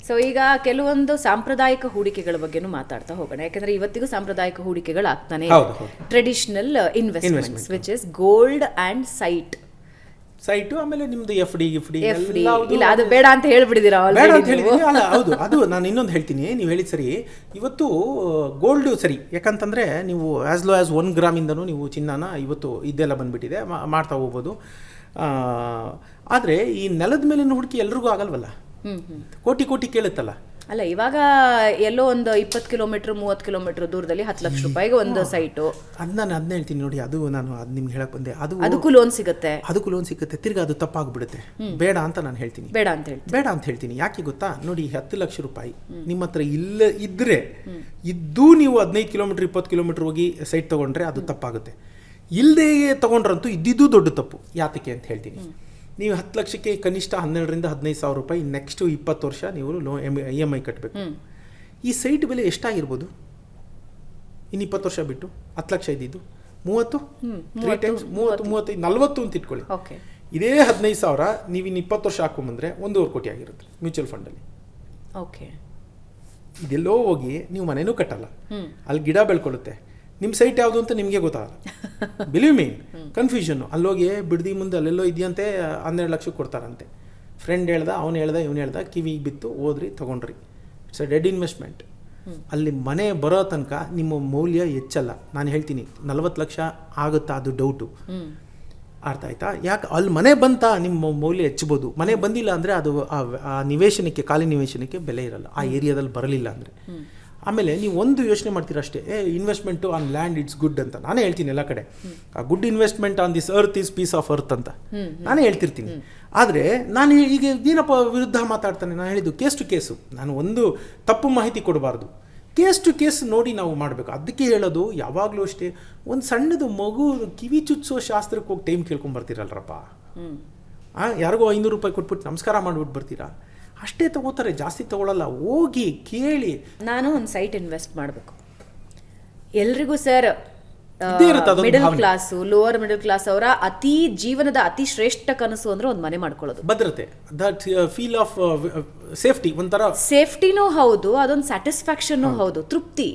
So ಈಗ ಕೆಲವೊಂದು ಸಾಂಪ್ರದಾಯಿಕ ಹೂಡಿಕೆಗಳ ಬಗ್ಗೆನೂ ಮಾತಾಡ್ತಾ ಹೋಗೋಣ, ಯಾಕಂದ್ರೆ ಇವತ್ತಿಗೂ ಸಾಂಪ್ರದಾಯಿಕ ಹೂಡಿಕೆಗಳು ಆಗ್ತಾನೆ. Traditional investments which is gold and site, ಆಮೇಲೆ ನಿಮ್ದು ಎಫ್ ಡಿ ಇಲ್ಲ ಅದು ಬೇಡ ಅಂತ ಹೇಳ್ಬಿಡಿದೀರಾ? ಬೇಡ ಅಂತ ಹೇಳಿದೀನಿ. ಅಲ್ಲ ಹೌದು, ಅದು ನಾನು ಇನ್ನೊಂದು ಹೇಳ್ತೀನಿ, ನೀವು ಹೇಳಿದ ಸರಿ. ಇವತ್ತು ಗೋಲ್ಡು ಸರಿ, ಯಾಕಂತಂದರೆ ನೀವು ಆ್ಯಸ್ ಲೋ ಆ್ಯಸ್ 1 ಗ್ರಾಮಿಂದನೂ ನೀವು ಚಿನ್ನನ ಇವತ್ತು ಇದೆಲ್ಲ ಬಂದುಬಿಟ್ಟಿದೆ, ಮಾಡ್ತಾ ಹೋಗ್ಬೋದು. ಆದರೆ ಈ ನೆಲದ ಮೇಲಿನ ಹೂಡಿಕೆ ಎಲ್ರಿಗೂ ಆಗಲ್ವಲ್ಲ, ಕೋಟಿ ಕೋಟಿ ಕೇಳುತ್ತಲ್ಲ. ಅಲ್ಲ ಇವಾಗ ಎಲ್ಲೋ ಒಂದು 20 ಕಿಲೋಮೀಟರ್ 30 ಕಿಲೋಮೀಟರ್ ದೂರದಲ್ಲಿ 10 ಲಕ್ಷ ರೂಪಾಯಿಗೆ ಒಂದು ಸೈಟು. ನಾನು ಅದನ್ನ ಹೇಳ್ತೀನಿ ನೋಡಿ, ಅದು ನಿಮ್ಗೆ ಹೇಳಕ್ ಬಂದೆ. ಅದಕ್ಕೂ ಲೋನ್ ಸಿಗುತ್ತೆ, ತಿರ್ಗಿ ಅದು ತಪ್ಪಾಗ್ಬಿಡುತ್ತೆ. ಬೇಡ ಅಂತ ನಾನು ಹೇಳ್ತೀನಿ, ಬೇಡ ಅಂತ ಹೇಳ್ತೀನಿ. ಯಾಕೆ ಗೊತ್ತಾ ನೋಡಿ, 10 ಲಕ್ಷ ರೂಪಾಯಿ ನಿಮ್ಮ ಹತ್ರ ಇದ್ದರೆ ಇದ್ದೂ ನೀವು 15 ಕಿಲೋಮೀಟರ್ 20 ಕಿಲೋಮೀಟರ್ ಹೋಗಿ ಸೈಟ್ ತೊಗೊಂಡ್ರೆ ಅದು ತಪ್ಪಾಗುತ್ತೆ. ಇಲ್ಲದೇ ತೊಗೊಂಡ್ರಂತೂ ಇದ್ದಿದ್ದು ದೊಡ್ಡ ತಪ್ಪು. ಯಾತಕ್ಕೆ ಅಂತ ಹೇಳ್ತೀನಿ. ನೀವು 10 ಲಕ್ಷಕ್ಕೆ ಕನಿಷ್ಠ 12,000 to 15,000 ರೂಪಾಯಿ ನೆಕ್ಸ್ಟ್ 20 ವರ್ಷ ನೀವು EMI ಕಟ್ಟಬೇಕು. ಈ ಸೈಟ್ ಬೆಲೆ ಎಷ್ಟಾಗಿರ್ಬೋದು ಇನ್ನು 20 ವರ್ಷ ಬಿಟ್ಟು? 10 ಲಕ್ಷ ಇದ್ದಿದ್ದು 30, 3 ಟೈಮ್ಸ್ 30, 35, 40 ಅಂತ ಇಟ್ಕೊಳ್ಳಿ. ಇದೇ 15,000 ನೀವು ಇನ್ನು 20 ವರ್ಷ ಹಾಕೊಂಬಂದ್ರೆ 1.5 ಕೋಟಿ ಆಗಿರುತ್ತೆ ಮ್ಯೂಚುವಲ್ ಫಂಡಲ್ಲಿ. ಇದೆಲ್ಲೋ ಹೋಗಿ ನೀವು ಮನೆಯೂ ಕಟ್ಟಲ್ಲ, ಅಲ್ಲಿ ಗಿಡ ಬೆಳ್ಕೊಳ್ಳುತ್ತೆ. ನಿಮ್ಮ ಸೈಟ್ ಯಾವುದು ಅಂತ ನಿಮಗೆ ಗೊತ್ತಾಗಲ್ಲ. Believe me, confusion. ಅಲ್ಲೋಗಿ ಬಿಡದಿ ಮುಂದೆ ಅಲ್ಲೆಲ್ಲೋ ಇದೆಯಂತೆ 12 ಲಕ್ಷಕ್ಕೆ ಕೊಡ್ತಾರಂತೆ. ಫ್ರೆಂಡ್ ಹೇಳ್ದ, ಅವನು ಹೇಳ್ದ, ಕಿವಿಗೆ ಬಿತ್ತು, ಹೋದ್ರಿ ತೊಗೊಂಡ್ರಿ. It's a dead investment. ಅಲ್ಲಿ ಮನೆ ಬರೋ ತನಕ ನಿಮ್ಮ ಮೌಲ್ಯ ಹೆಚ್ಚಲ್ಲ. ನಾನು ಹೇಳ್ತೀನಿ 40 ಲಕ್ಷ ಆಗುತ್ತಾ, ಅದು ಡೌಟು. ಅರ್ಥ ಆಯ್ತಾ? ಯಾಕೆ ಅಲ್ಲಿ ಮನೆ ಬಂತ ನಿಮ್ಮ ಮೌಲ್ಯ ಹೆಚ್ಚಬೋದು. ಮನೆ ಬಂದಿಲ್ಲ ಅಂದರೆ ಅದು ಆ ನಿವೇಶನಕ್ಕೆ, ಖಾಲಿ ನಿವೇಶನಕ್ಕೆ ಬೆಲೆ ಇರಲ್ಲ, ಆ ಏರಿಯಾದಲ್ಲಿ ಬರಲಿಲ್ಲ ಅಂದರೆ. ಆಮೇಲೆ ನೀವು ಒಂದು ಯೋಚನೆ ಮಾಡ್ತೀರಾ ಅಷ್ಟೇ, investment on land it's good ಅಂತ. ನಾನೇ ಹೇಳ್ತೀನಿ ಎಲ್ಲ ಕಡೆ, good investment on this earth is piece of earth ಅಂತ ನಾನೇ ಹೇಳ್ತಿರ್ತೀನಿ. ಆದರೆ ನಾನು ಈಗ ಏನಪ್ಪ ವಿರುದ್ಧ ಮಾತಾಡ್ತಾನೆ? ನಾನು ಹೇಳಿದ್ದು ಕೇಸ್ ಟು ಕೇಸು. ನಾನು ಒಂದು ತಪ್ಪು ಮಾಹಿತಿ ಕೊಡಬಾರ್ದು, ಕೇಸ್ ಟು ಕೇಸ್ ನೋಡಿ ನಾವು ಮಾಡಬೇಕು. ಅದಕ್ಕೆ ಹೇಳೋದು ಯಾವಾಗಲೂ ಅಷ್ಟೇ, ಒಂದು ಸಣ್ಣದು ಮಗು ಕಿವಿ ಚುಚ್ಚೋ ಶಾಸ್ತ್ರಕ್ಕೆ ಹೋಗಿ ಟೈಮ್ ಕೇಳ್ಕೊಂಬರ್ತೀರಲ್ರಪ್ಪ. ಯಾರಿಗೋ 500 ರೂಪಾಯಿ ಕೊಟ್ಬಿಟ್ಟು ನಮಸ್ಕಾರ ಮಾಡಿಬಿಟ್ಟು ಬರ್ತೀರಾ? ಅಷ್ಟೇ ತಗೋತಾರೆ, ಜಾಸ್ತಿ ತಗೊಳ್ಳಲ್ಲ. ಹೋಗಿ ಕೇಳಿ. ನಾನು ಒಂದು ಸೈಟ್ ಇನ್ವೆಸ್ಟ್ ಮಾಡಬೇಕು, ಎಲ್ರಿಗೂ sir middle class, lower middle class ಅವರ ಜೀವನದ ಅತಿ ಶ್ರೇಷ್ಠ ಕನಸು ಅಂದ್ರೆ ಒಂದು ಮನೆ ಮಾಡ್ಕೊಳ್ಳೋದು. ಭದ್ರತೆ, ದಟ್ ಫೀಲ್ ಆಫ್ ಸೇಫ್ಟಿ, ಒಂಥರ ಸೇಫ್ಟಿನೂ ಹೌದು, ಅದೊಂದು ಸ್ಯಾಟಿಸ್ಫ್ಯಾಕ್ಷನ್ ಹೌದು, ತೃಪ್ತಿ.